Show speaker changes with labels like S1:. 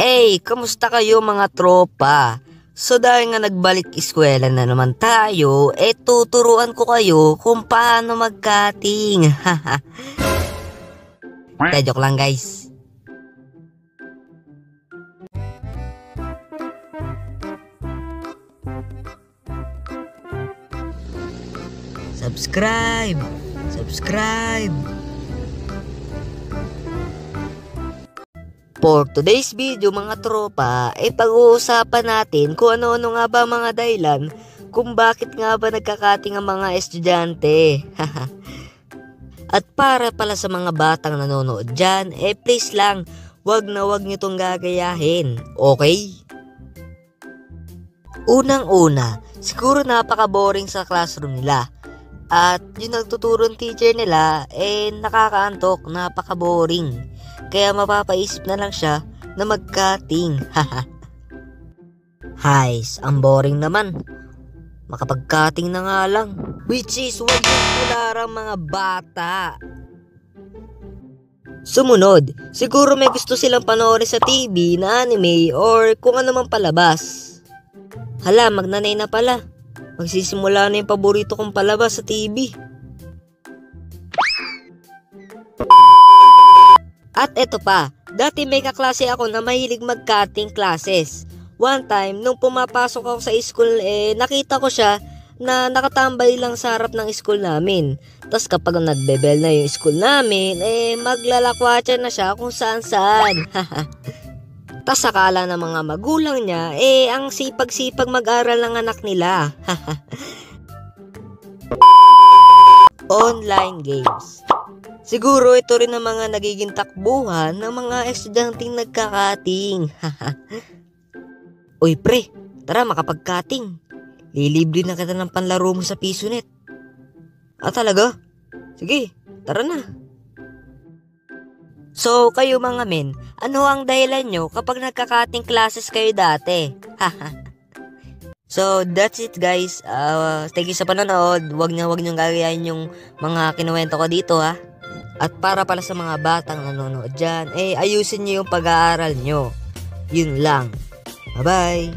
S1: Hey, kamusta kayo mga tropa? So dahil nga nagbalik eskwela na naman tayo, tuturuan ko kayo kung paano mag-cutting. Joke lang guys. Subscribe! For today's video mga tropa, pag-uusapan natin kung ano-ano nga ba mga dahilan kung bakit nga ba nagkakating ang mga estudyante. At para pala sa mga batang nanonood dyan, please lang, wag nyo tong gagayahin, okay? Unang-una, siguro napaka-boring sa classroom nila. At yung nagtuturo ng teacher nila, nakakaantok, napaka-boring. Kaya mapapaisip na lang siya na mag-cutting. Hays, ang boring naman. Makapag-cutting na nga lang. Which is wag yung pularang mga bata. Sumunod, siguro may gusto silang panoorin sa TV na anime or kung ano mang palabas. Hala, magnanay na pala. Magsisimula na yung paborito kong palabas sa TV. At eto pa, dati may kaklase ako na mahilig mag-cutting classes. One time, nung pumapasok ako sa school, nakita ko siya na nakatambay lang sa harap ng school namin. Tapos kapag nagbebel na yung school namin, maglalakwatsa na siya kung saan-saan. Tas akala ng mga magulang niya, ang sipag-sipag mag-aral ng anak nila. Online games. Siguro ito rin ang mga nagiging takbuhan ng mga estudyanteng nagkakating. Uy pre, tara makapag-cutting. Lilibre na kita ng panlaro mo sa PisoNet. Ah talaga? Sige, tara na. So, kayo mga men, ano ang dahilan nyo kapag nagka-cutting classes kayo dati? So, that's it guys. Thank you sa panonood. Wag nyo gagayahin yung mga kinuwento ko dito ha. At para pala sa mga batang nanonood dyan, ayusin nyo yung pag-aaral nyo. Yun lang. Bye-bye!